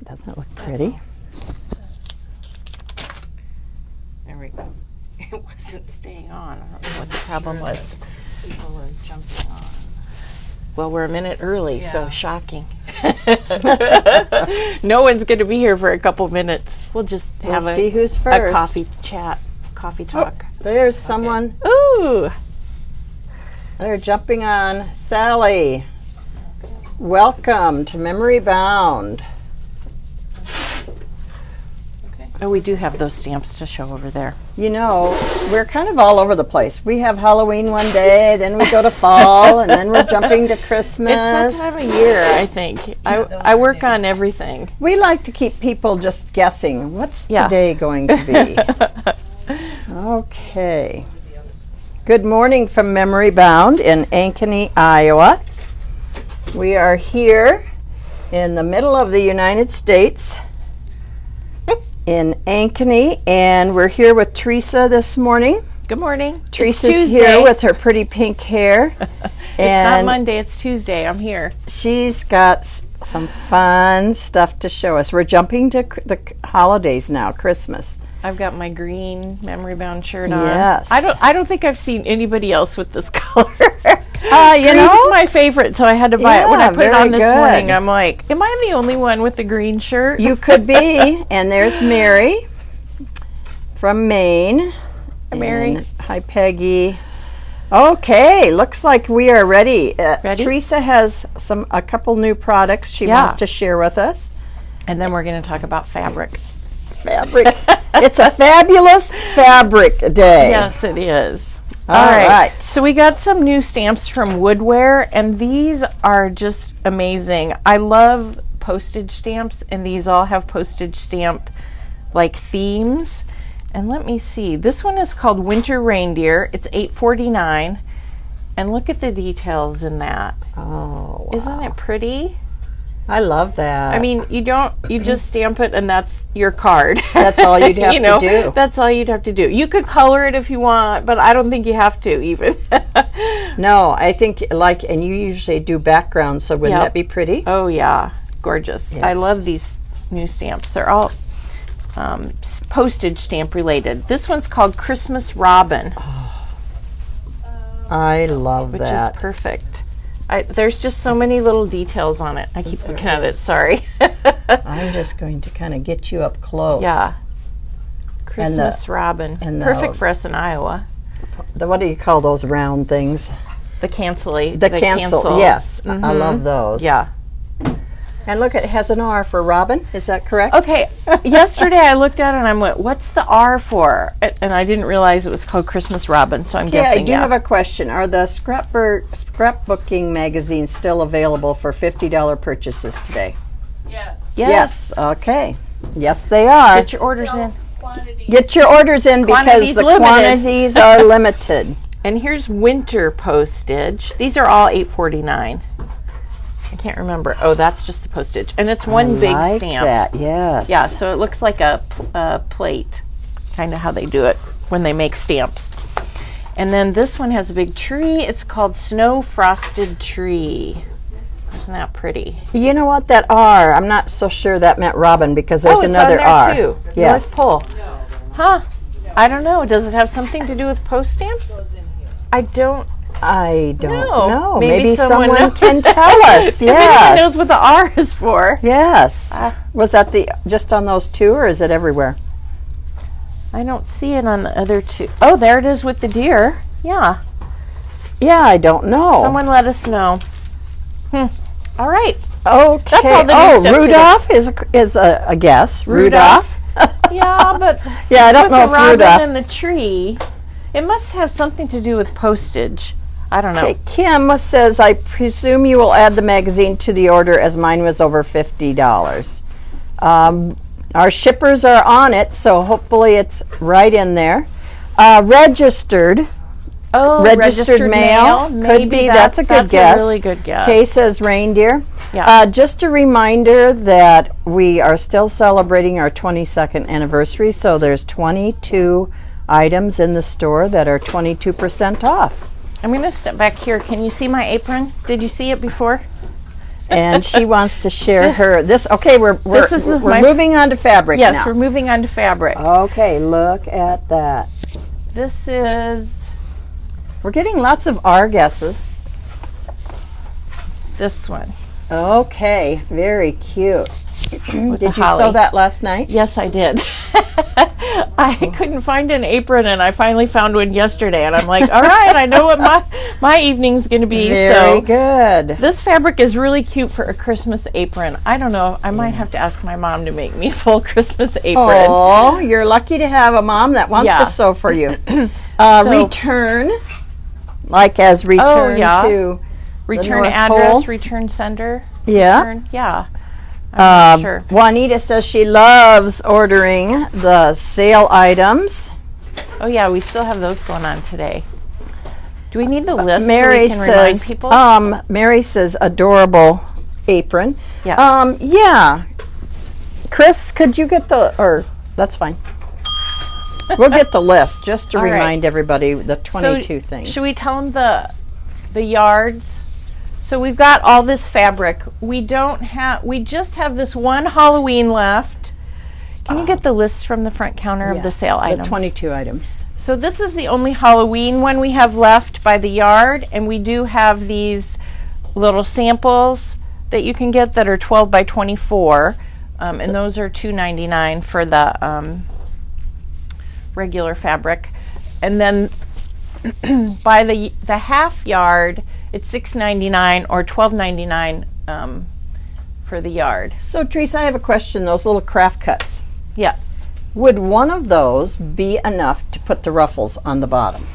Doesn't it look pretty? There we go. It wasn't staying on. I don't know what the problem was. People were jumping on. Well, we're a minute early, so Yeah. shocking. No one's going to be here for a couple minutes. We'll just have see who's first. a coffee chat, coffee talk. There's someone. Ooh, They're jumping on. Sally, welcome to Memory Bound. oh, we do have those stamps to show over there. You know, we're kind of all over the place. We have Halloween one day, then we go to fall, and then we're jumping to Christmas. It's that time of year, I think. I work on everything. We like to keep people just guessing. What's Yeah. today going to be? Okay. Good morning from Memory Bound in Ankeny, Iowa. We are here in the middle of the United States in Ankeny, and we're here with Teresa this morning. Good morning. Teresa's it's here with her pretty pink hair. It's not and Monday, it's Tuesday. I'm here. she's got some fun stuff to show us. We're jumping to the holidays now, Christmas. I've got my green memory bound shirt on. Yes. I don't think I've seen anybody else with this color. You Green's know, my favorite, so I had to buy it. When I Yeah, put it very on this good. morning, I'm like, am I the only one with the green shirt? you could be. And there's Mary from Maine. Hi, Mary. And hi, Peggy. Okay, looks like we are ready. Ready? Teresa has a couple new products she Yeah. wants to share with us. And then we're going to talk about fabric. Fabric. It's a fabulous fabric day. Yes, it is. All right. So we got some new stamps from Woodware, and these are just amazing. I love postage stamps, and these all have postage stamp like themes. And let me see. This one is called Winter Reindeer. It's $8.49. And look at the details in that. Oh, wow. Isn't it pretty? I love that. I mean, you just stamp it and that's your card. That's all you'd have to do. That's all you'd have to do. You could color it if you want, but I don't think you have to even. No, I think and you usually do backgrounds, so wouldn't Yep. that be pretty? Oh yeah, gorgeous. I Yes. love these new stamps. They're all postage stamp related. This one's called Christmas Robin, I love which that. is perfect. There's just so many little details on it. I keep looking at it, sorry. I'm just going to kind of get you up close. Yeah. Christmas Robin. and the- Perfect for us in Iowa. What do you call those round things? The cancel. The cancel. Yes, I Mhm. love those. Yeah. And look, it has an R for Robin. Is that correct? Okay. Yesterday I looked at it and I went, "What's the R for?" And I didn't realize it was called Christmas Robin. So I'm Yeah, guessing. I do have a question. Are the scrapbooking magazines still available for $50 purchases today? Yes. Yes. Okay. Yes, they are. Get your orders in. Quantity. Get your orders in because Quantities the limited. quantities are limited. And here's winter postage. These are all $8.49. I can't remember. Oh, that's just the postage, and it's one big like stamp. that, yes. Yeah, so it looks like a plate, kind of how they do it when they make stamps. And then this one has a big tree. It's called Snow Frosted Tree. Isn't that pretty? You know what, that R, I'm not so sure that meant Robin because there's it's another on there R. too. Yes. North Pole. Huh. I don't know. Does it have something to do with post stamps? I don't know. know. Maybe someone knows. can tell us. If anyone Yes. knows what the R is for. Yes. Ah. Was that just on those two, or is it everywhere? I don't see it on the other two. Oh, there it is with the deer. Yeah. Yeah, I don't know. Someone let us know. All right. Okay. That's all the new stuff Rudolph is a guess. Rudolph. Yeah, but Yeah, I don't with know the if robin Rudolph. and the tree, it must have something to do with postage. I don't know. Okay, Kim says, I presume you will add the magazine to the order as mine was over $50. Our shippers are on it, so hopefully it's right in there. Registered. Oh, Registered mail. Could Maybe be. That's a good guess. a really good guess. Kay says reindeer. Yeah. Just a reminder that we are still celebrating our 22nd anniversary, so there's 22 items in the store that are 22% off. I'm going to step back here. Can you see my apron? Did you see it before? And she wants to share her this. Okay, we're my- moving on to fabric Yes, now. we're moving on to fabric. Okay, look at that. This is We're getting lots of R guesses. this one. Okay, very cute. With Did you the holly. sew that last night? Yes, I did. I couldn't find an apron, and I finally found one yesterday. And I'm like, all right, I know what my evening's going to be. Very so good. this fabric is really cute for a Christmas apron. I don't know. I might have to ask my mom to make me a full Christmas apron. Oh, you're lucky to have a mom that wants Yeah. to sew for you. Return, like as return yeah. to Return North address, Pole. return sender. Yeah. Return, yeah. I'm not sure. Juanita says she loves ordering the sale items. Oh yeah, we still have those going on today. Do we need the list Mary so we can remind says, people? Mary says adorable apron. Yeah. Yeah. Chris, could you get or that's fine. We'll get the list just to All right. remind everybody the 22 So, things. Should we tell them the yards? So we've got all this fabric. We just have this one Halloween left. Can you get the list from the front counter of the sale items? The 22 items. So this is the only Halloween one we have left by the yard, and we do have these little samples that you can get that are 12 by 24, and those are $2.99 for the regular fabric. And then by the half yard, it's $6.99 or $12.99 for the yard. So Teresa, I have a question. Those little craft cuts. Yes. Would one of those be enough to put the ruffles on the bottom?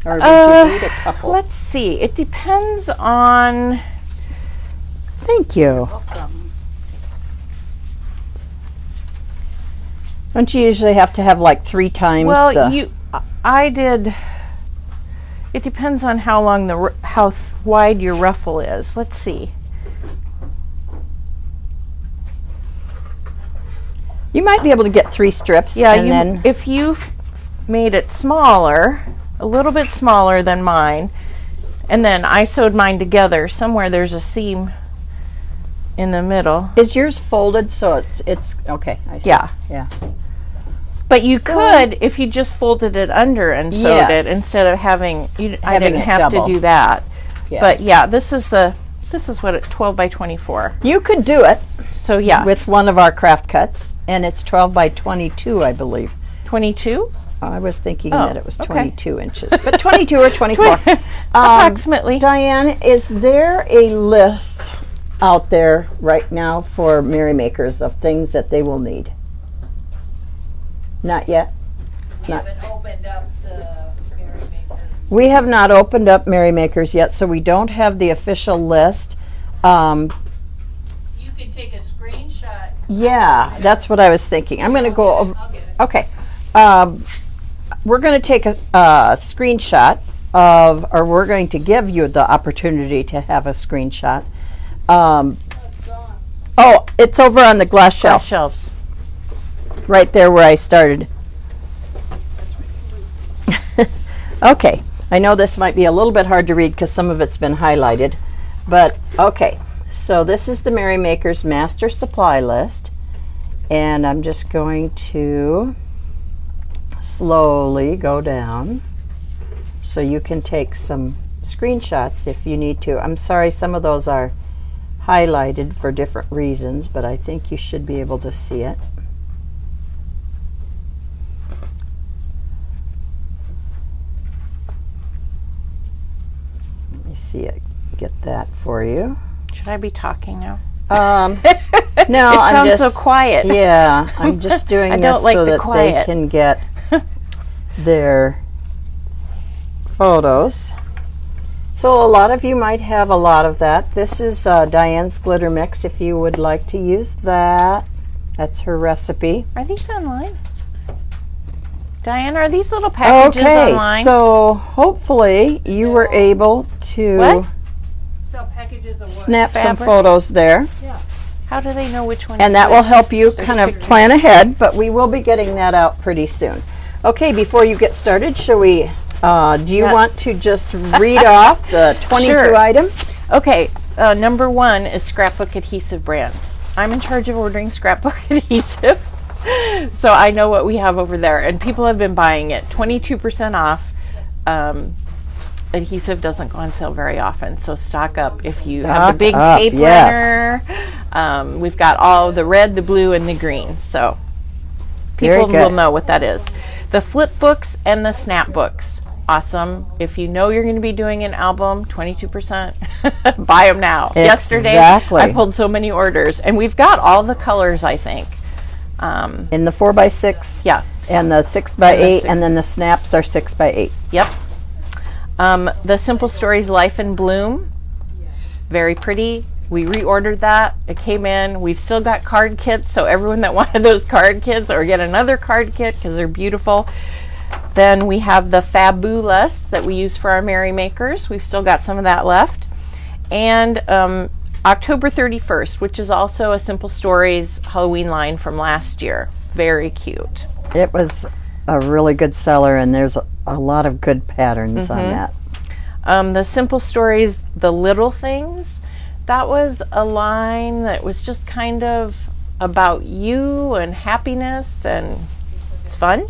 Or would you need a couple? Let's see. It depends on. Thank you. Welcome. Don't you usually have to have like 3 times Well, the... I did. It depends on how long how wide your ruffle is. Let's see. You might be able to get 3 strips. Yeah, and then if you made it smaller, a little bit smaller than mine, and then I sewed mine together. Somewhere there's a seam in the middle. is yours folded so it's okay? I see. Yeah. Yeah. But you could, if you just folded it under and sewed Yes. it instead of having. I Having didn't it have double. to do that. Yes. But yeah, this is what it's 12 by 24. You could do it So yeah, with one of our craft cuts, and it's 12 by 22, I believe. 22 I was thinking Oh, that it was okay. 22 inches, but 22 or 24. approximately. Diane, is there a list out there right now for merrymakers of things that they will need? Not yet. We haven't opened up the merrymakers. We have not opened up merrymakers yet, so we don't have the official list. You can take a screenshot. Yeah, that's what I was thinking. I'm going to go over. I'll get it. Okay. We're going to take a screenshot of, or we're going to give you the opportunity to have a screenshot. Oh, it's over on the glass shelf, Shelves. right there where I started. Okay. I know this might be a little bit hard to read because some of it's been highlighted, but okay. So this is the Merrymakers Master Supply List, and I'm just going to slowly go down so you can take some screenshots if you need to. I'm sorry, some of those are highlighted for different reasons, but I think you should be able to see it. Let me see it, get that for you. Should I be talking now? No, It I'm sounds just so quiet. Yeah, I'm just doing I this don't like so the that quiet. they can get their photos. So a lot of you might have a lot of that. This is Diane's glitter mix if you would like to use that. That's her recipe. Are these online? Diane, are these little packages Okay, online? so hopefully you were able to What? Sell packages of what? snap some Fabric? photos there. Yeah. How do they know which one And is that will which? help you There's kind of pictures. plan ahead, but we will be getting that out pretty soon. Okay, before you get started, shall we, do you Yes. want to just read off the 22 Sure. items? Okay, number one is scrapbook adhesive brands. I'm in charge of ordering scrapbook adhesive, so I know what we have over there, and people have been buying it. 22% off. Adhesive doesn't go on sale very often, so stock up if you have the big tape runner. We've got all the red, the blue, and the green, so people will know what that is. The flip books and the snap books, awesome. If you know you're going to be doing an album, 22%, buy them now. Exactly. Yesterday, I pulled so many orders, and we've got all the colors, I think. In the 4x6, Yeah. and the 6x8, and then the snaps are 6x8. Yep. The Simple Stories Life in Bloom, very pretty. We reordered that. It came in. We've still got card kits, so everyone that wanted those card kits, or get another card kit because they're beautiful. Then we have the Fabulous that we use for our Merry Makers. We've still got some of that left. And October 31st, which is also a Simple Stories Halloween line from last year. Very cute. It was a really good seller, and there's a lot of good patterns on that. The Simple Stories, The Little Things, that was a line that was just kind of about you and happiness, and it's fun.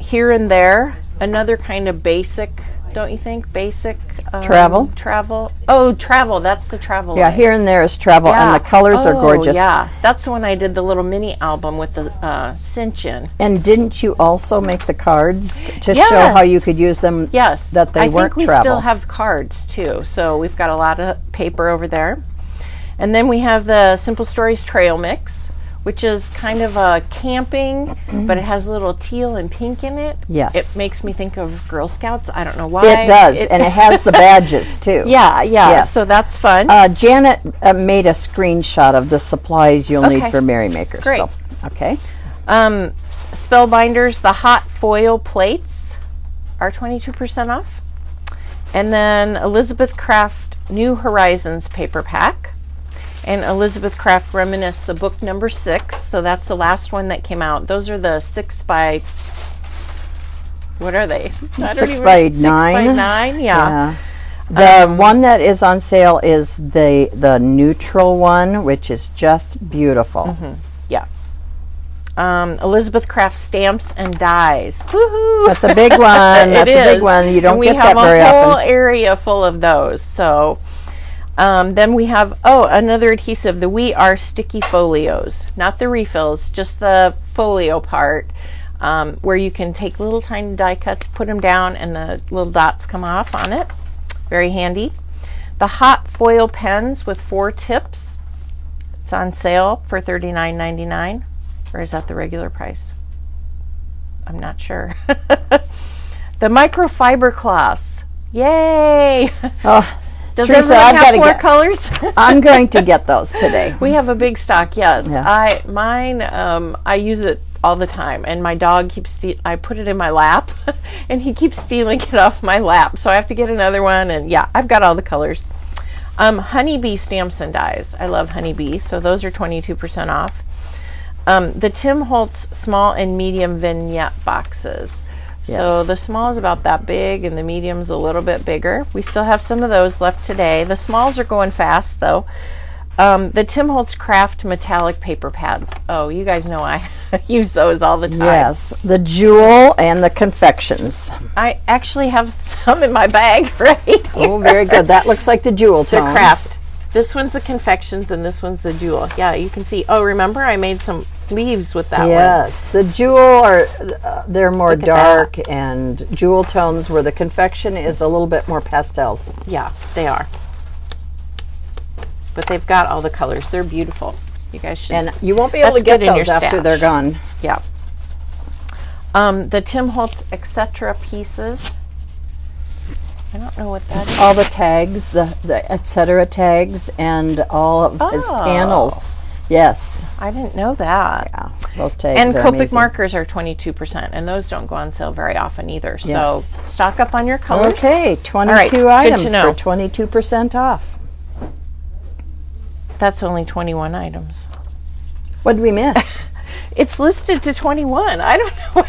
Here and There, another kind of basic, don't you think? Basic Travel. Oh, travel. That's the travel. Yeah, line. Here and There is travel, and the colors are gorgeous. Yeah, that's the one I did the little mini album with the cinch-in. And didn't you also make the cards to Yes. show how you could use them? Yes, that they weren't I think we travel. still have cards too, so we've got a lot of paper over there. And then we have the Simple Stories Trail Mix, which is kind of a camping, but it has a little teal and pink in it. Yes. It makes me think of Girl Scouts. I don't know why. It does, and it has the badges too. Yeah, Yes. so that's fun. Janet made a screenshot of the supplies you'll need Okay. for Merry Makers. Great. So, okay. Spellbinders, the hot foil plates are 22% off. And then Elizabeth Craft New Horizons paper pack. And Elizabeth Craft Reminisce, the book number 6. So that's the last one that came out. Those are the 6x, what are they? 6x9. 6x9, yeah. The one that is on sale is the neutral one, which is just beautiful. Yeah. Elizabeth Craft Stamps and Dies. Woohoo! That's a big one. That's a big one. You don't get that very We have a whole often. area full of those. So then we have, another adhesive, the We Are Sticky Folios. Not the refills, just the folio part, where you can take little tiny die cuts, put them down, and the little dots come off on it. Very handy. The Hot Foil Pens with 4 tips. It's on sale for $39.99. Or is that the regular price? I'm not sure. The microfiber cloths. Yay! Oh, Does Teresa, everyone I've have gotta 4 get- colors? I'm going to get those today. We have a big stock, yes. Yeah. I use it all the time, and my dog keeps I put it in my lap, and he keeps stealing it off my lap, so I have to get another one, and yeah, I've got all the colors. Honeybee Stamps and Dies. I love Honeybee, so those are 22% off. The Tim Holtz small and medium vignette boxes. So Yes. the small is about that big, and the medium's a little bit bigger. We still have some of those left today. The smalls are going fast, though. The Tim Holtz Craft metallic paper pads. Oh, you guys know I use those all the time. Yes, the jewel and the confections. I actually have some in my bag right here. Oh, very good. That looks like the jewel The tone. craft. This one's the confections, and this one's the jewel. Yeah, you can see. Oh, remember I made some leaves with that one. Yes, the jewel are they're more Look at dark and jewel tones, where the confection is a little bit more pastels. Yeah, they are. But they've got all the colors. They're beautiful. You guys should. And you won't be able That's to get good in those your after stash. they're gone. Yeah. The Tim Holtz Etc. pieces. I don't know what that is. All the tags, the etc. tags, and all of his Oh. panels. Yes, I didn't know that. yeah, those tags And are Copic amazing. markers are 22%, and those don't go on sale very often either. Yes. So stock up on your colors. Okay, 22 right, good to items know. for 22% off. That's only 21 items. What did we miss? It's listed to 21. I don't know.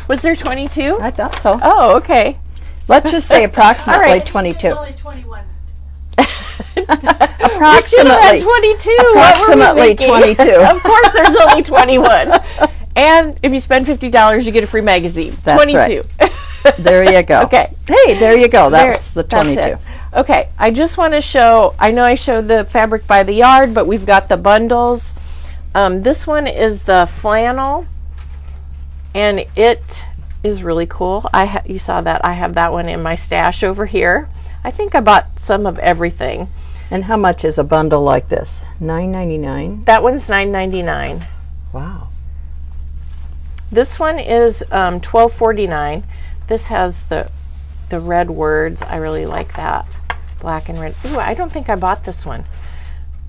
Was there 22? I thought so. Oh, okay. Let's just say approximately All right. 22. It's only 21. Approximately 22. Approximately 22. Of course, there's only 21. And if you spend $50, you get a free magazine. That's 22. right. There you go. Okay. Hey, there you go. That's the 22. That's it. Okay, I just want to show, I know I showed the fabric by the yard, but we've got the bundles. This one is the flannel, and it is really cool. You saw that. I have that one in my stash over here. I think I bought some of everything. And how much is a bundle like this? $9.99? That one's $9.99. Wow. This one is $12.49. This has the red words. I really like that. Black and red. Ooh, I don't think I bought this one.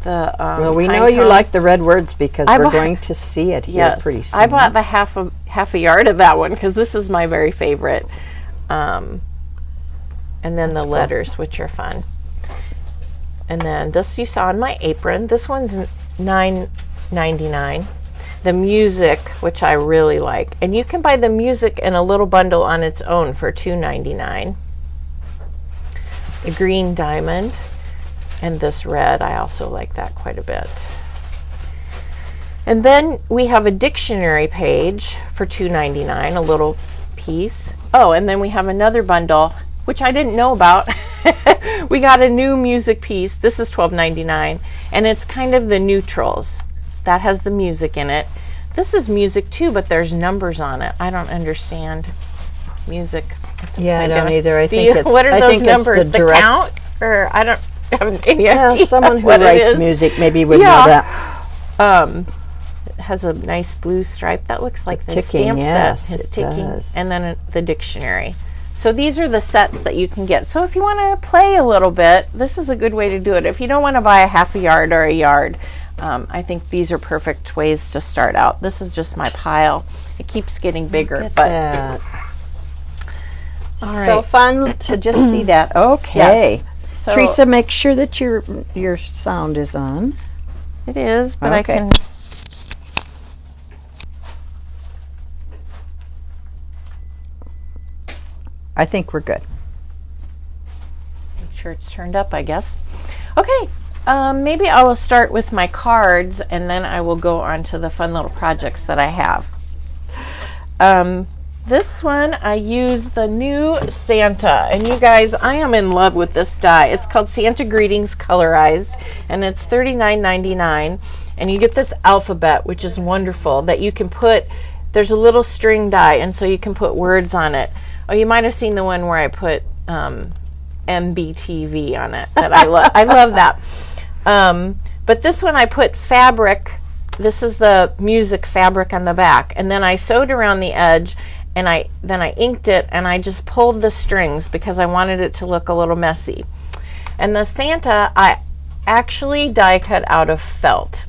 Well, we know you like the red words because we're going to see it here pretty soon. I bought the half a yard of that one because this is my very favorite. And then the letters, which are fun. And then this you saw on my apron. This one's $9.99. The music, which I really like. And you can buy the music in a little bundle on its own for $2.99. The green diamond. And this red, I also like that quite a bit. And then we have a dictionary page for $2.99, a little piece. Oh, and then we have another bundle, which I didn't know about. We got a new music piece. This is $12.99, and it's kind of the neutrals. That has the music in it. This is music too, but there's numbers on it. I don't understand music. Yeah, I don't either. I think it's what are those numbers? The count? Or I don't have any idea. Yeah, someone who writes music maybe would know that. It has a nice blue stripe. That looks like the ticking, stamp yes, set. His it ticking. does. And then the dictionary. So these are the sets that you can get. So if you want to play a little bit, this is a good way to do it. If you don't want to buy a half a yard or a yard, I think these are perfect ways to start out. This is just my pile. It keeps getting bigger. But all right. So fun to just see that. Okay. Yes. So Teresa, make sure that your sound is on. It is, but I can. I think we're good. Make sure it's turned up, I guess. Okay, maybe I will start with my cards, and then I will go on to the fun little projects that I have. This one, I use the new Santa, and you guys, I am in love with this die. It's called Santa Greetings Colorized, and it's $39.99, and you get this alphabet, which is wonderful, that you can put, there's a little string die, and so you can put words on it. Oh, you might have seen the one where I put MBTV on it. That I love. I love that. But this one I put fabric. This is the music fabric on the back, and then I sewed around the edge, and then I inked it, and I just pulled the strings because I wanted it to look a little messy. And the Santa I actually die cut out of felt,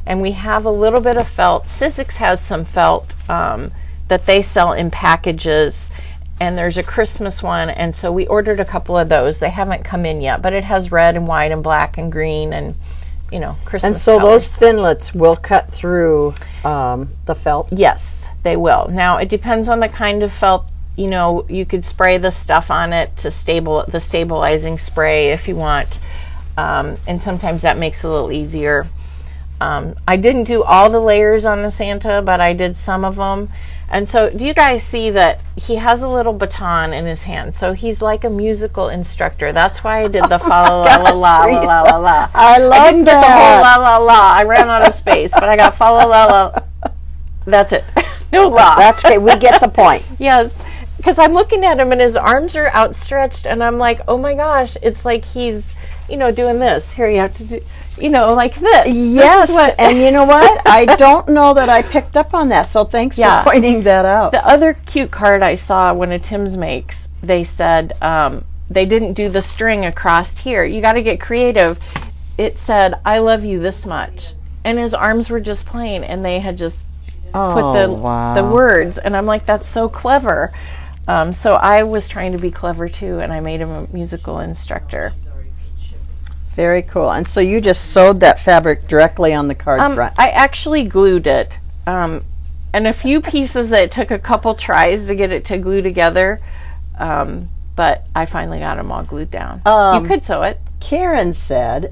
and we have a little bit of felt. Sizzix has some felt that they sell in packages. And there's a Christmas one, and so we ordered a couple of those. They haven't come in yet, but it has red and white and black and green and, you know, Christmas And so colors. those thinlets will cut through the felt? Yes, they will. Now, it depends on the kind of felt. You know, you could spray the stuff on it to the stabilizing spray if you want. And sometimes that makes it a little easier. I didn't do all the layers on the Santa, but I did some of them. And so do you guys see that he has a little baton in his hand? So he's like a musical instructor. That's why I did the fa la la la la la la la. I love I didn't get the whole that. la la la. I ran out of space, but I got fa la la la. That's it. No la. That's okay. We get the point. Yes. Because I'm looking at him and his arms are outstretched, and I'm like, oh my gosh, it's like he's, you know, doing this. Here you have to do, you know, like this. Yes, and you know what? I don't know that I picked up on that, so thanks for pointing that out. The other cute card I saw, one of Tim's makes, they said they didn't do the string across here. You got to get creative. It said, I love you this much. And his arms were just plain, and they had just put the words. And I'm like, that's so clever. So I was trying to be clever too, and I made him a musical instructor. Very cool. And so you just sewed that fabric directly on the card front? I actually glued it. And a few pieces that it took a couple tries to get it to glue together. But I finally got them all glued down. You could sew it. Karen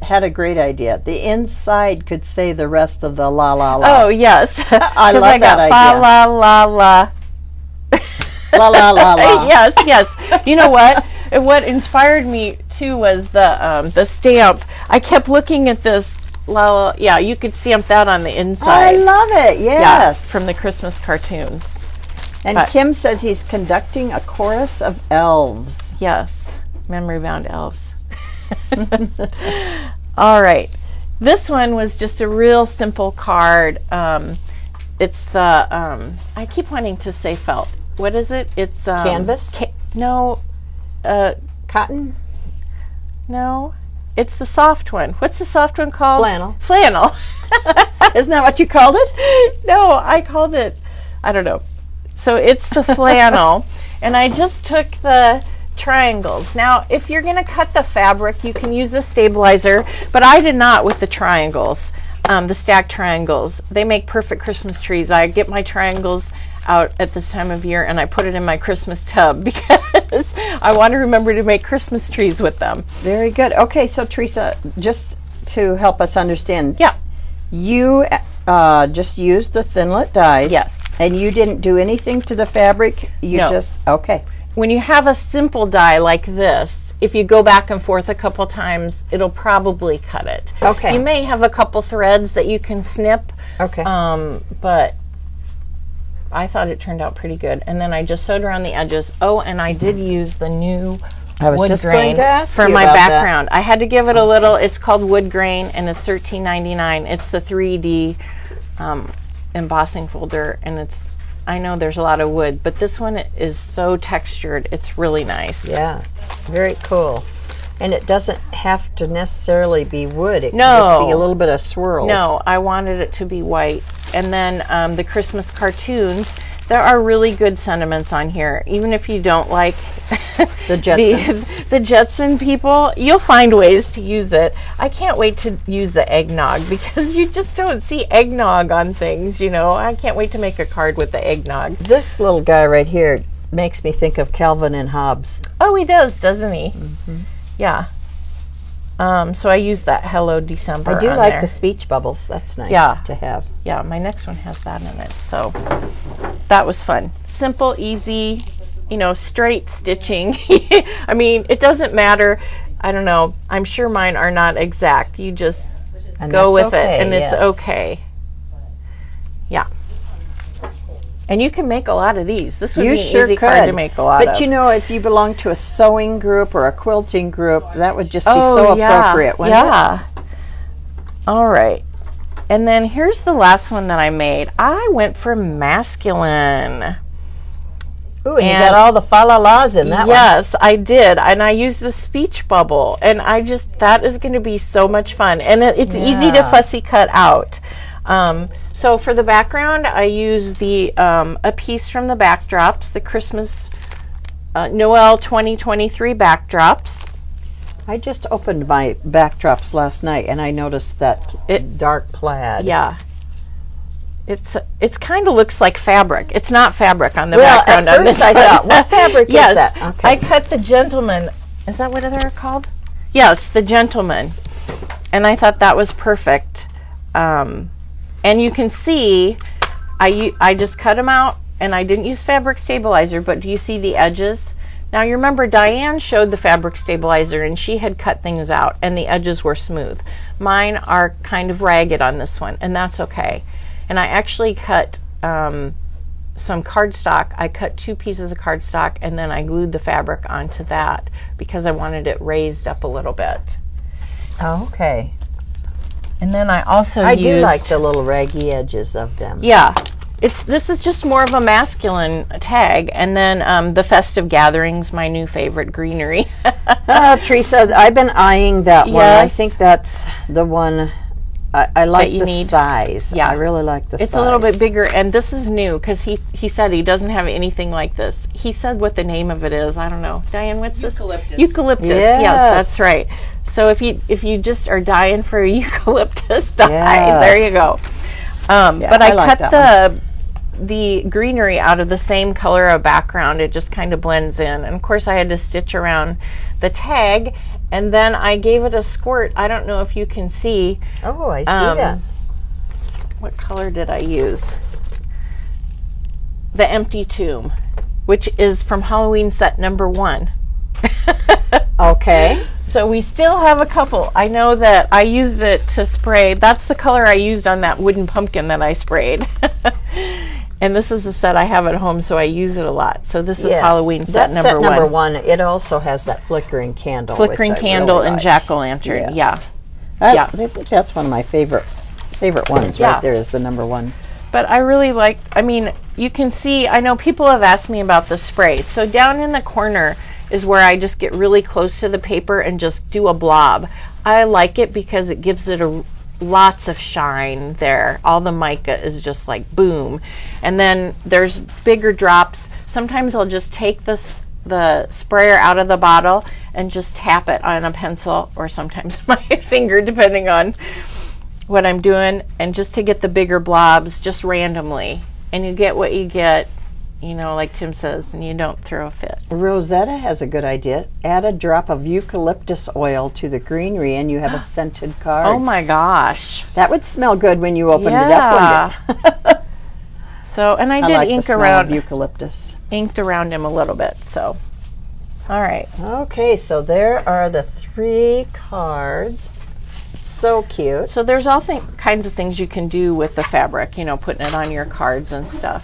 had a great idea. The inside could say the rest of the la la la. Oh, yes. I love that idea. Fa la la la. La la la la. Yes, yes. You know what? What inspired me too was the stamp. I kept looking at this. Yeah, you could stamp that on the inside. I love it. Yes. Yeah, from the Christmas cartoons. And Kim says he's conducting a chorus of elves. Yes, memory bound elves. All right. This one was just a real simple card. It's the I keep wanting to say felt. What is it? It's canvas? No. Cotton? No. It's the soft one. What's the soft one called? Flannel. Flannel. Isn't that what you called it? No, I called it, I don't know. So it's the flannel. And I just took the triangles. Now, if you're going to cut the fabric, you can use a stabilizer, but I did not with the triangles, the stacked triangles. They make perfect Christmas trees. I get my triangles out at this time of year and I put it in my Christmas tub because I want to remember to make Christmas trees with them. Very good. Okay, so Teresa, just to help us understand. Yeah. You just used the thinlet dies. Yes. And you didn't do anything to the fabric? No. Okay. When you have a simple die like this, if you go back and forth a couple times, it'll probably cut it. Okay. You may have a couple threads that you can snip. Okay. But I thought it turned out pretty good. And then I just sewed around the edges. Oh, and I did use the new wood grain for my background. I had to give it a little. It's called wood grain, and it's $13.99. It's the 3D embossing folder, and I know there's a lot of wood, but this one is so textured. It's really nice. Yeah, very cool. And it doesn't have to necessarily be wood. It can No. just be a little bit of swirls. No, I wanted it to be white. And then the Christmas cartoons, there are really good sentiments on here. Even if you don't like The Jetsons. the Jetson people, you'll find ways to use it. I can't wait to use the eggnog because you just don't see eggnog on things, you know. I can't wait to make a card with the eggnog. This little guy right here makes me think of Calvin and Hobbes. Oh, he does, doesn't he? Mm-hmm. Yeah. So I use that Hello December. I do on like there. the speech bubbles. That's nice to have. Yeah, my next one has that in it. So that was fun. Simple, easy, you know, straight stitching. I mean, it doesn't matter. I don't know. I'm sure mine are not exact. You just go with it, and it's okay. Yeah. And you can make a lot of these. This would be an easy card to make a lot of. But you know, if you belong to a sewing group or a quilting group, that would just be so appropriate, wouldn't it? All right. And then here's the last one that I made. I went for masculine. Ooh, and you got all the fa-la-las in that one. Yes, I did. And I used the speech bubble. And that is going to be so much fun. And it's easy to fussy cut out. So for the background, I use a piece from the backdrops, the Christmas Noel 2023 backdrops. I just opened my backdrops last night, and I noticed that dark plaid. Yeah. It's kind of looks like fabric. It's not fabric on the background. At on first this I thought, what fabric is that? Yes, Okay. I cut the gentleman. Is that what they're called? Yes, the gentleman. And I thought that was perfect. And you can see, I just cut them out, and I didn't use fabric stabilizer, but do you see the edges? Now you remember Diane showed the fabric stabilizer, and she had cut things out, and the edges were smooth. Mine are kind of ragged on this one, and that's okay. And I actually cut some cardstock. I cut 2 pieces of cardstock, and then I glued the fabric onto that because I wanted it raised up a little bit. Oh, okay. And then I also I do like the little raggy edges of them. Yeah. This is just more of a masculine tag. And then the Festive Gatherings, my new favorite greenery. Teresa, I've been eyeing that one. I Yes. think that's the one I like the size. Yeah. I really like the size. It's a little bit bigger, and this is new because he said he doesn't have anything like this. He said what the name of it is. I don't know. Diane, what's this? Eucalyptus. Yes. Yes, that's right. So if you just are dying for a eucalyptus dye, Yes. there you go. But I like cut the greenery out of the same color of background. It just kind of blends in. And of course I had to stitch around the tag, And then I gave it a squirt. I don't know if you can see. Oh, I see that. What color did I use? The Empty Tomb, which is from Halloween set number 1. Okay. So we still have a couple. I know that I used it to spray. That's the color I used on that wooden pumpkin that I sprayed. And this is the set I have at home, so I use it a lot. So this is Halloween set number 1. Set number 1. It also has that flickering candle. Flickering candle and jack-o'-lantern. Yes. Yeah. I think that's one of my favorite ones. Yeah. Right there is the number 1. But I really like, I mean, you can see, I know people have asked me about the sprays. So down in the corner is where I just get really close to the paper and just do a blob. I like it because it gives it lots of shine there. All the mica is just like boom. And then there's bigger drops. Sometimes I'll just take the sprayer out of the bottle and just tap it on a pencil, or sometimes my finger, depending on what I'm doing, and just to get the bigger blobs just randomly. And you get what you get, you know, like Tim says, and you don't throw a fit. Rosetta has a good idea. Add a drop of eucalyptus oil to the greenery and you have a scented card. Oh my gosh. That would smell good when you opened it up, wouldn't it? So, and I did like ink the smell around of eucalyptus. Inked around him a little bit. So, all right. Okay, so there are the 3 cards. So cute. So there's all kinds of things you can do with the fabric, you know, putting it on your cards and stuff.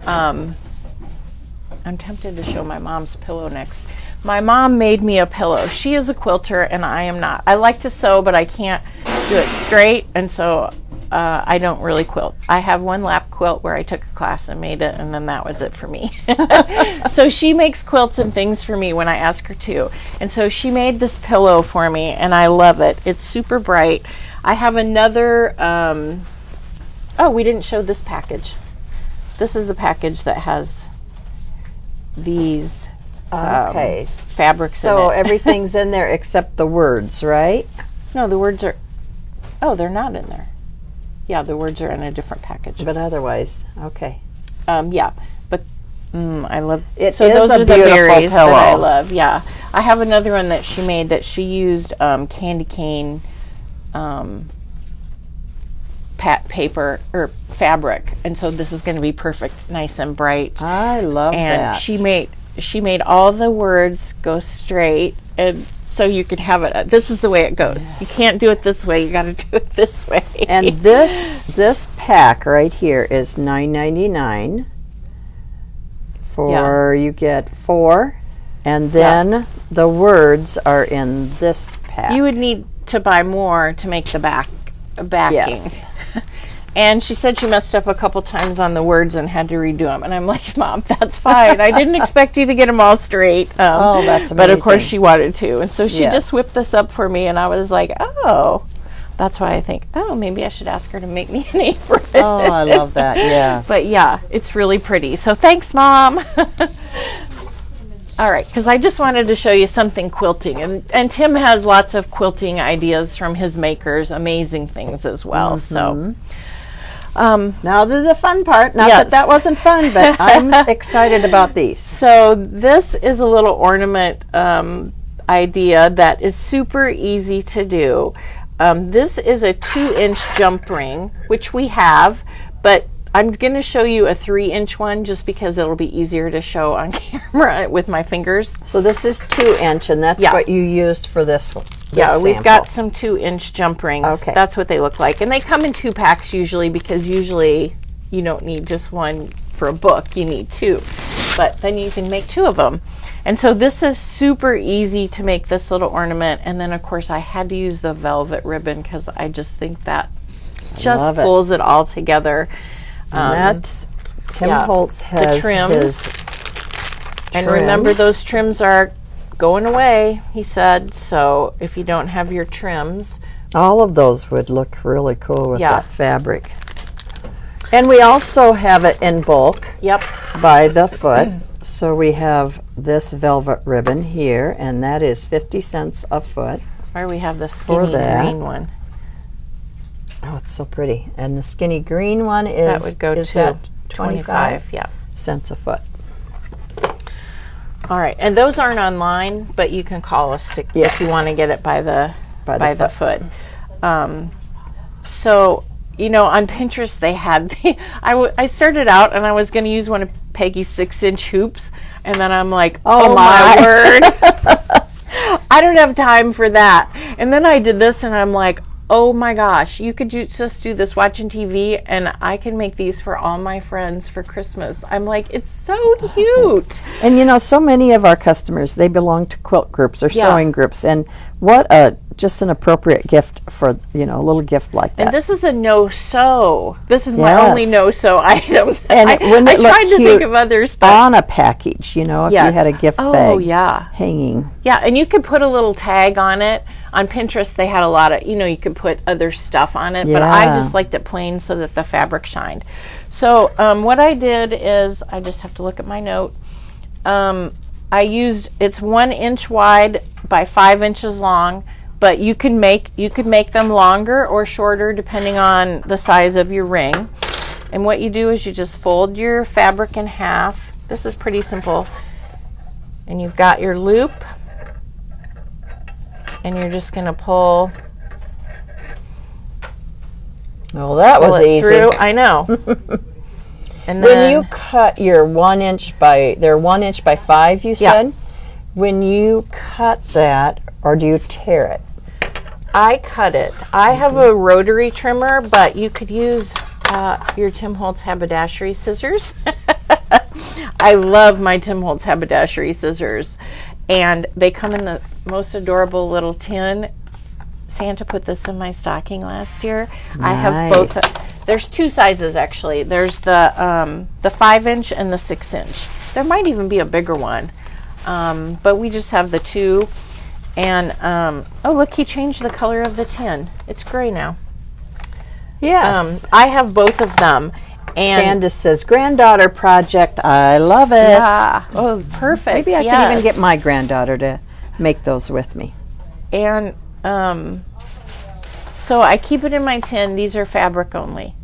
I'm tempted to show my mom's pillow next. My mom made me a pillow. She is a quilter and I am not. I like to sew, but I can't do it straight, and so I don't really quilt. I have one lap quilt where I took a class and made it, and then that was it for me. So she makes quilts and things for me when I ask her to. And so she made this pillow for me, and I love it. It's super bright. I have another, oh, we didn't show this package. This is the package that has these fabrics in it. So everything's in there except the words, right? No, the words are, oh, they're not in there. Yeah, the words are in a different package. But otherwise, okay. Yeah, but I love it. So is those a are the beautiful berries pillow. that I love. Yeah, I have another one that she made that she used candy cane paper or fabric, and so this is going to be perfect, nice and bright. I love and that. she made all the words go straight, and so you can have it. This is the way it goes. Yes. You can't do it this way. You got to do it this way. And this pack right here is $9.99 for you get 4, and then the words are in this pack. You would need to buy more to make the backing. Yes. And she said she messed up a couple times on the words and had to redo them. And I'm like, Mom, that's fine. I didn't expect you to get them all straight. Oh, that's amazing. But of course she wanted to. And so she just whipped this up for me. And I was like, oh, that's why I think, oh, maybe I should ask her to make me an apron. Oh, I love that, yes. But yeah, it's really pretty. So thanks, Mom. All right, because I just wanted to show you something quilting. And Tim has lots of quilting ideas from his makers, amazing things as well. So now to the fun part. Not that wasn't fun, but I'm excited about these. So this is a little ornament idea that is super easy to do. This is a 2-inch jump ring, which we have, but I'm going to show you a 3-inch one just because it'll be easier to show on camera with my fingers. So this is 2-inch, and that's what you used for this one. Yeah, we've got some 2-inch jump rings. Okay. That's what they look like. And they come in 2 packs usually, because usually you don't need just one for a book. You need 2. But then you can make 2 of them. And so this is super easy to make this little ornament. And then, of course, I had to use the velvet ribbon because I just think that just pulls it all together. And that's Tim Holtz has the trims. His and remember, those trims are going away, he said. So if you don't have your trims, all of those would look really cool with that fabric. And we also have it in bulk. Yep. By the foot. So we have this velvet ribbon here, and that is 50 cents a foot. Or we have the skinny green one. Oh, it's so pretty. And the skinny green one is, that would go to that 25 cents a foot. All right, and those aren't online, but you can call us if you want to get it by the foot. So, you know, on Pinterest they had I started out and I was going to use one of Peggy's 6-inch hoops, and then I'm like, oh my word, I don't have time for that. And then I did this, and I'm like, oh my gosh, you could just do this watching TV, and I can make these for all my friends for Christmas. I'm like, it's so cute. And you know, so many of our customers, they belong to quilt groups or sewing groups, and what just an appropriate gift for, you know, a little gift like that. And this is a no-sew. This is my only no-sew item. And I tried to think of others, but on a package, you know, if you had a gift bag hanging. Yeah, and you could put a little tag on it. On Pinterest, they had a lot of, you know, you could put other stuff on it, but I just liked it plain so that the fabric shined. So what I did is, I just have to look at my note. I used, it's 1 inch wide by 5 inches long, but you could make them longer or shorter depending on the size of your ring. And what you do is you just fold your fabric in half. This is pretty simple. And you've got your loop, and you're just going to pull. Oh, that was easy. Through. I know. And when you cut your 1 inch they're 1 inch by 5, you said? When you cut that, or do you tear it? I cut it. I have a rotary trimmer, but you could use your Tim Holtz haberdashery scissors. I love my Tim Holtz haberdashery scissors, and they come in the most adorable little tin. Santa put this in my stocking last year. Nice. I have both. There's 2 sizes actually. There's the 5 inch and the 6 inch. There might even be a bigger one, but we just have the 2. And oh, look, he changed the color of the tin. It's gray now. Yes. I have both of them. And Candace says, granddaughter project. I love it. Yeah. Oh, perfect. Maybe I could even get my granddaughter to make those with me. And so I keep it in my tin. These are fabric only.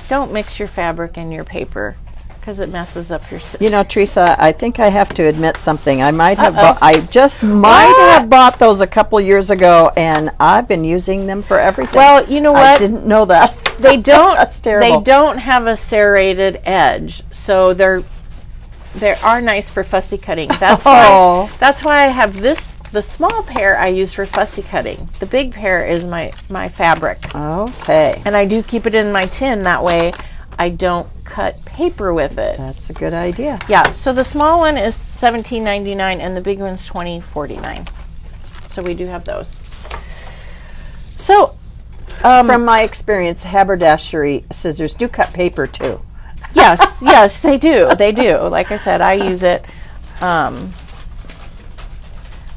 Don't mix your fabric in your paper, because it messes up your system. You know, Teresa, I think I have to admit something. I might have have bought those a couple years ago, and I've been using them for everything. Well, you know what? I didn't know that. They don't. That's terrible. They don't have a serrated edge, so they are nice for fussy cutting. That's why I have this. The small pair I use for fussy cutting. The big pair is my fabric. Okay. And I do keep it in my tin. That way I don't cut paper with it. That's a good idea. Yeah, so the small one is $17.99 and the big one's $20.49. So we do have those. So from my experience, haberdashery scissors do cut paper too. Yes, they do. They do. Like I said, I use it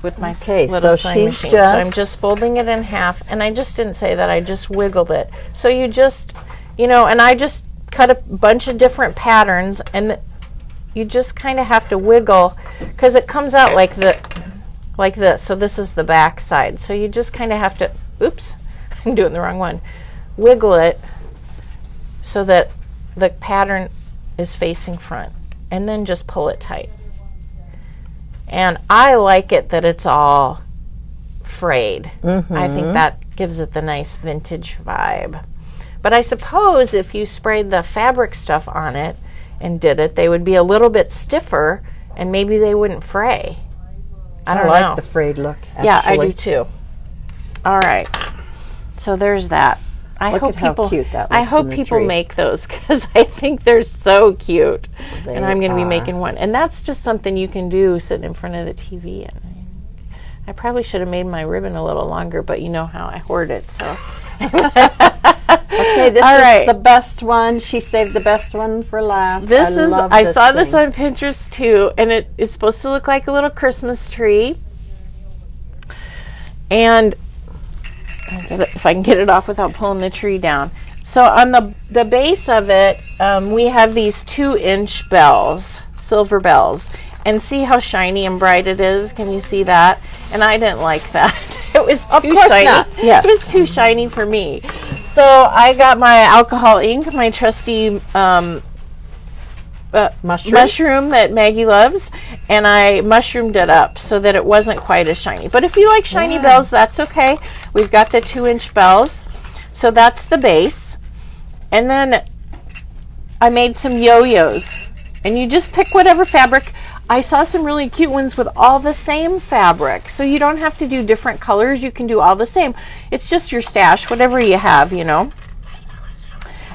with my little sewing machine. So I'm just folding it in half, and I just didn't say that, I just wiggled it. So you just, you know, and I just cut a bunch of different patterns, and you just kind of have to wiggle, because it comes out like this. So this is the back side. So you just kind of have to, oops, I'm doing the wrong one. Wiggle it so that the pattern is facing front, and then just pull it tight. And I like it that it's all frayed. Mm-hmm. I think that gives it the nice vintage vibe. But I suppose if you sprayed the fabric stuff on it and did it, they would be a little bit stiffer, and maybe they wouldn't fray. I don't know. I like the frayed look, actually. Yeah, I do too. All right. So there's that. I hope people make those, because I think they're so cute. And I'm going to be making one. And that's just something you can do sitting in front of the TV. And I probably should have made my ribbon a little longer, but you know how I hoard it. So. Okay, this is the best one. She saved the best one for last. I saw this on Pinterest too, and it is supposed to look like a little Christmas tree. And if I can get it off without pulling the tree down. So on the base of it, we have these 2-inch bells, silver bells. And see how shiny and bright it is? Can you see that? And I didn't like that. It was too shiny. Not. Yes. It was too shiny for me. So I got my alcohol ink, my trusty mushroom that Maggie loves, and I mushroomed it up so that it wasn't quite as shiny. But if you like shiny bells, that's okay. We've got the 2-inch bells, so that's the base. And then I made some yo-yos, and you just pick whatever fabric. I saw some really cute ones with all the same fabric, so you don't have to do different colors. You can do all the same. It's just your stash, whatever you have, you know.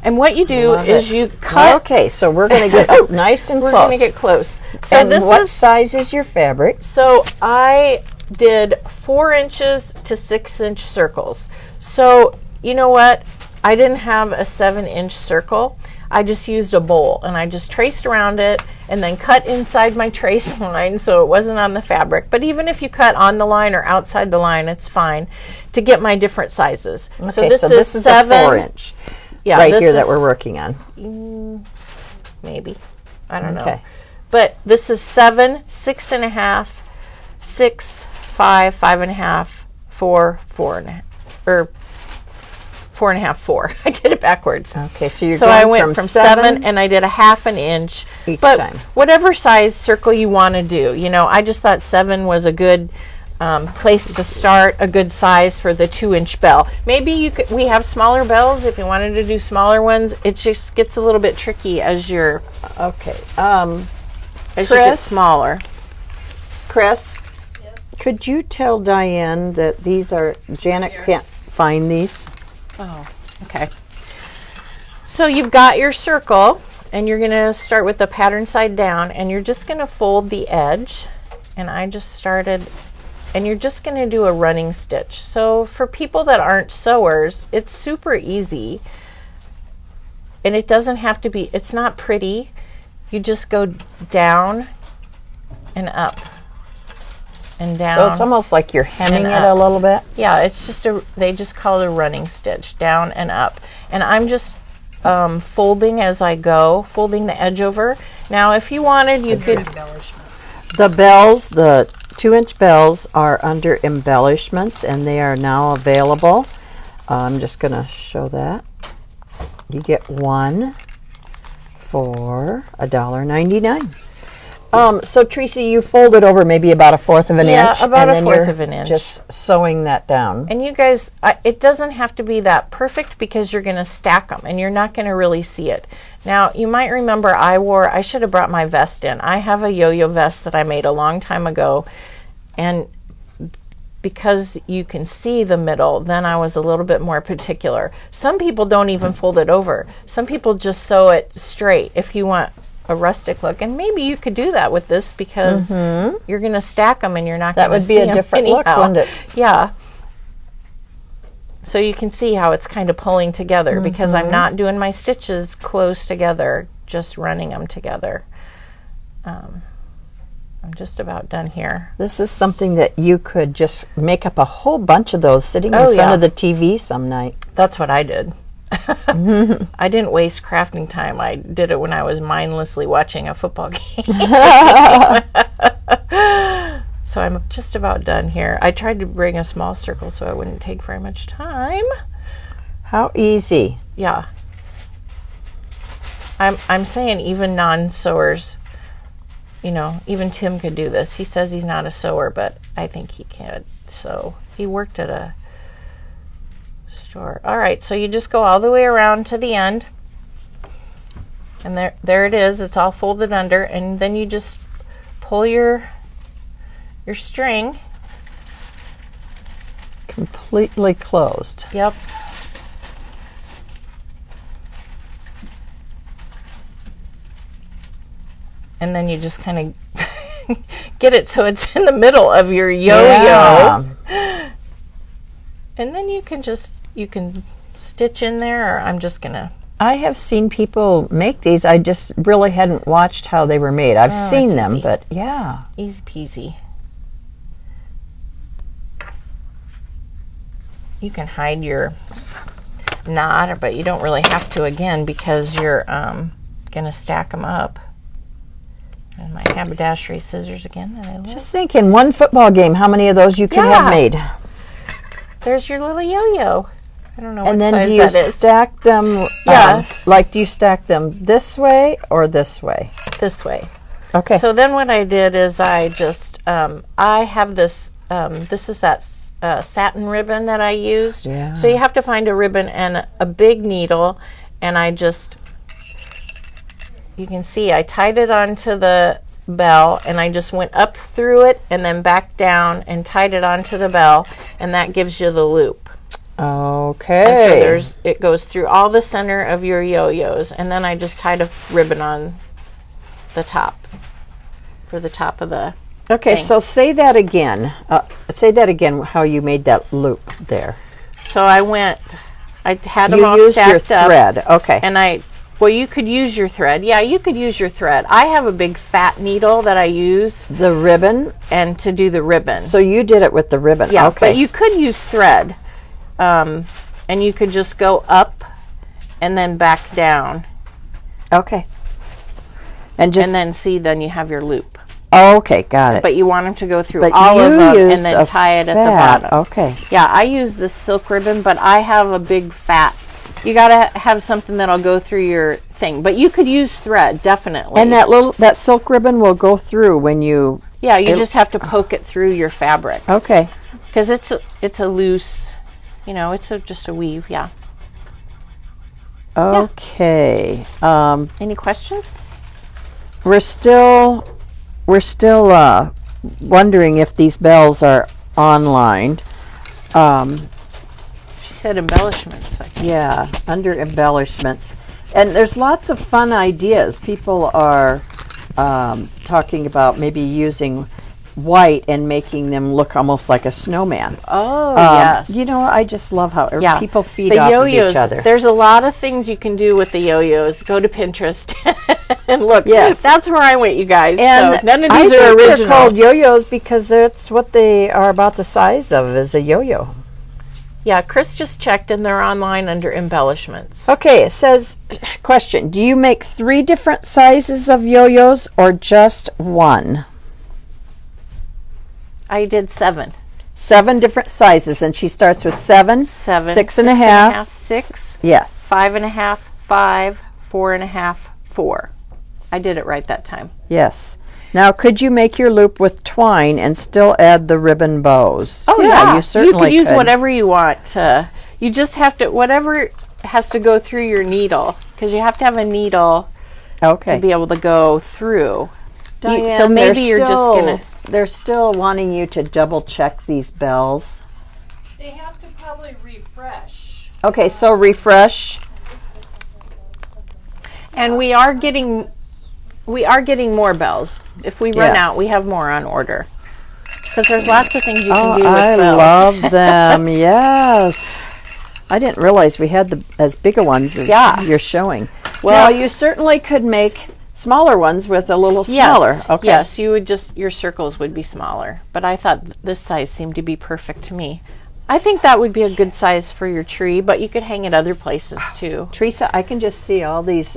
And what you do is you cut. Okay, so we're going to get nice and We're close. going to get close. So And this what is size is your fabric? So I did 4 inches to 6-inch circles. So you know what? I didn't have a 7-inch circle. I just used a bowl, and I just traced around it and then cut inside my trace line so it wasn't on the fabric. But even if you cut on the line or outside the line, it's fine to get my different sizes. Okay, so this is a 7. 4-inch. Yeah, right this here is, that we're working on. Maybe. I don't know. Okay. But this is 7, 6.5, 6, 5, 5.5, 4, 4.5, or 4.5, 4. I did it backwards. Okay, so you're So going I went from 7 and I did a 1/2 inch each but time. whatever size circle you want to do, you know, I just thought 7 was a good place to start, a good size for the 2-inch bell. Maybe you could, we have smaller bells if you wanted to do smaller ones. It just gets a little bit tricky as you're Okay. as you get Chris? smaller. Chris, could you tell Diane that these are, Janet can't find these. Oh, okay. So you've got your circle, and you're going to start with the pattern side down, and you're just going to fold the edge. And I just started, and you're just going to do a running stitch. So for people that aren't sewers, it's super easy, and it doesn't have to be, it's not pretty. You just go down and up and down. So it's almost like you're hemming and it up. a little bit. Yeah, it's just they just call it a running stitch, down and up. And I'm just folding as I go, folding the edge over. Now, if you wanted, you could. The bells, the 2-inch bells are under embellishments, and they are now available. I'm just going to show that. You get one for $1.99. So Teresa, you fold it over maybe about 1/4 of an inch. Yeah, about and then 1/4 you're of an inch. Just sewing that down. And you guys, it doesn't have to be that perfect because you're going to stack them and you're not going to really see it. Now, you might remember I should have brought my vest in. I have a yo-yo vest that I made a long time ago, and because you can see the middle, then I was a little bit more particular. Some people don't even fold it over. Some people just sew it straight if you want a rustic look, and maybe you could do that with this because you're going to stack them and you're not going to see them. That would be a different look, wouldn't it? Yeah. So you can see how it's kind of pulling together because I'm not doing my stitches close together, just running them together. I'm just about done here. This is something that you could just make up a whole bunch of those sitting in front of the TV some night. That's what I did. I didn't waste crafting time. I did it when I was mindlessly watching a football game. So I'm just about done here. I tried to bring a small circle so it wouldn't take very much time. How easy. Yeah. I'm saying even non-sewers, you know, even Tim could do this. He says he's not a sewer, but I think he can. So he worked at a store. All right, so you just go all the way around to the end, and there it is. It's all folded under, and then you just pull your string Completely closed. Yep. And then you just kind of get it so it's in the middle of your yo-yo. Yeah. And then you can stitch in there, or I'm just gonna. I have seen people make these. I just really hadn't watched how they were made. I've seen them, easy. but yeah. Easy peasy. You can hide your knot, but you don't really have to again because you're gonna stack them up. And my haberdashery scissors again that I love. Just think, in one football game, how many of those you could have made. There's your little yo-yo. I don't know what And then size do you that is. stack them? Yes. Like, do you stack them this way or this way? This way. Okay. So then what I did is I just, I have this, this is that satin ribbon that I used. Yeah. So you have to find a ribbon and a big needle, and I just, you can see I tied it onto the bell, and I just went up through it and then back down and tied it onto the bell, and that gives you the loop. Okay. And so it goes through all the center of your yo-yos, and then I just tied a ribbon on the top, for the top of the Okay, thing. so say that again. Say that again, how you made that loop there. So I had them You all used your stacked up, thread. Okay. and well, you could use your thread. Yeah, you could use your thread. I have a big fat needle that I use The ribbon. and to do the ribbon. So you did it with the ribbon. Yeah, Okay. but you could use thread, and you could just go up and then back down, Okay. And just. and then you have your loop. Okay, got it. But you want them to go through But all of you them use and then a tie it at the fat. bottom. Okay. Yeah, I use the silk ribbon, but I have a big fat. You gotta have something that'll go through your thing, but you could use thread, definitely. And that silk ribbon will go through when you. yeah, you just have to poke it through your fabric Okay. because it's a loose, it's just a weave. Yeah. Okay. Any questions? We're still wondering if these bells are online. She said embellishments. I think. Yeah, under embellishments. And there's lots of fun ideas. People are talking about maybe using white and making them look almost like a snowman. Oh, yes. I just love how Yeah. people feed the off yo-yos, of each other. There's a lot of things you can do with the yo-yos. Go to Pinterest and look. Yes. That's where I went, you guys. And so none of I these are think original. they're called yo-yos because that's what they are, about the size of as a yo-yo. Yeah, Chris just checked, and they're online under embellishments. Okay, it says, question, do you make 3 different sizes of yo-yos or just one? I did 7. 7 different sizes, and she starts with 7, 7, 6.5, 6, yes, 5.5, 5, 4.5, 4. I did it right that time. yes. Now, could you make your loop with twine and still add the ribbon bows? Oh yeah, you certainly could use whatever you want. You just have to, whatever has to go through your needle, because you have to have a needle Okay. to be able to go through. Diane, So maybe you're just gonna. They're still wanting you to double check these bells. They have to probably refresh. Okay, so refresh. And we are getting more bells. If we run Yes. out, we have more on order. Because there's lots of things you can do with I bells. love them. Yes. I didn't realize we had as big a ones as Yeah. you're showing. Well, you certainly could make smaller ones with a little smaller. Okay. Yes, you would your circles would be smaller. But I thought this size seemed to be perfect to me. I think that would be a good size for your tree, but you could hang it other places too. Teresa, I can just see all these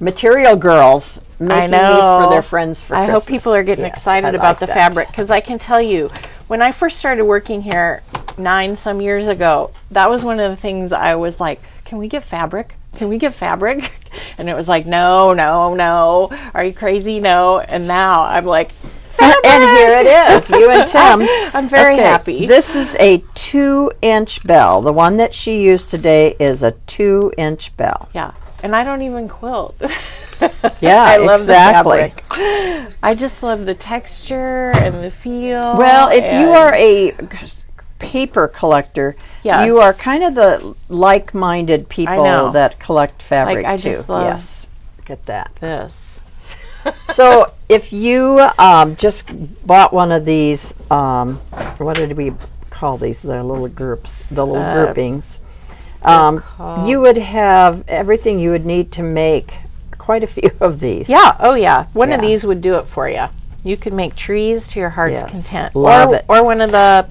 material girls making these for their friends for I Christmas. hope people are getting Yes, excited I about like the that. fabric, because I can tell you, when I first started working here 9 some years ago, that was one of the things I was like, can we get fabric? Can we get fabric? And it was like, no, no, no. Are you crazy? No. And now I'm like, fabric! And here it is, you and Tim. I'm very Okay, happy. This is a 2-inch bell. The one that she used today is a 2-inch bell. Yeah. And I don't even quilt. Yeah, I love exactly. the fabric. I just love the texture and the feel. Well, if you and- are a paper collector, Yes. you are kind of the like-minded people know. that collect fabric I too. just love Yes, look at that. this. So if you just bought one of these, what did we call these? The little groups, the little groupings. You would have everything you would need to make quite a few of these. Yeah. Oh, yeah. One of Yeah. these would do it for you. You could make trees to your heart's Yes. content. Love it. Or one of the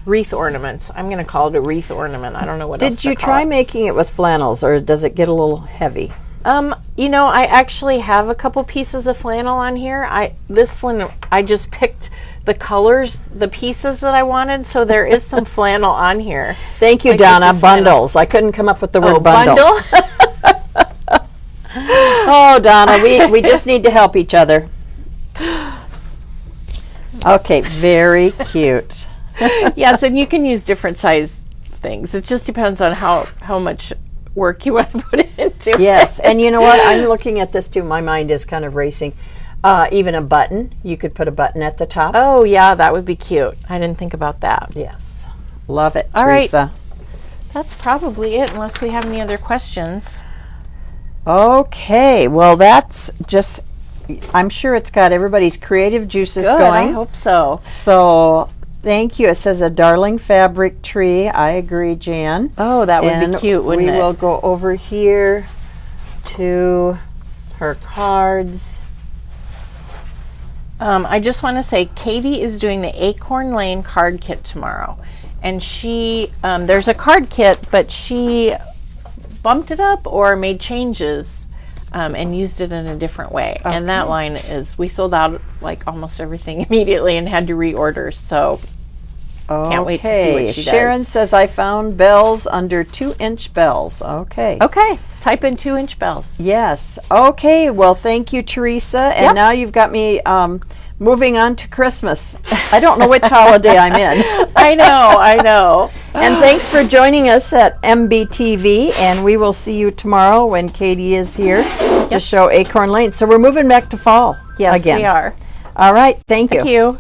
wreath ornaments. I'm going to call it a wreath ornament. I don't know what else Did to you call try it. making it with flannels, or does it get a little heavy? I actually have a couple pieces of flannel on here. This one I just picked the colors, the pieces that I wanted. So there is some flannel on here. Thank you, Like, this Donna. is flannel. Bundles. I couldn't come up with the word Oh, bundles. bundle? Oh, Donna, we just need to help each other. Okay, very cute. Yes, and you can use different size things. It just depends on how much work you want to put into Yes, it. and you know what? I'm looking at this too. My mind is kind of racing. Even a button. You could put a button at the top. Oh, yeah, that would be cute. I didn't think about that. Yes. Love it, All right. Teresa. That's probably it, unless we have any other questions. Okay, well, that's just, I'm sure it's got everybody's creative juices Good, going. I hope so. So, thank you. It says a darling fabric tree. I agree, Jan. Oh, that would And be cute, wouldn't we it? will go over here to her cards. I just want to say Katie is doing the Acorn Lane card kit tomorrow. And she, there's a card kit, but she bumped it up or made changes and used it in a different way. Okay. And that line is, we sold out like almost everything immediately and had to reorder. So can't wait to see what she does. Sharon says, I found bells under 2-inch bells. Okay. Okay, type in 2-inch bells. Yes. Okay. Well, thank you, Teresa. And Yep. now you've got me moving on to Christmas. I don't know which holiday I'm in. I know. And thanks for joining us at MBTV. And we will see you tomorrow when Katie is here to show Acorn Lane. So we're moving back to fall Yes, again. we are. All right. Thank you. Thank you.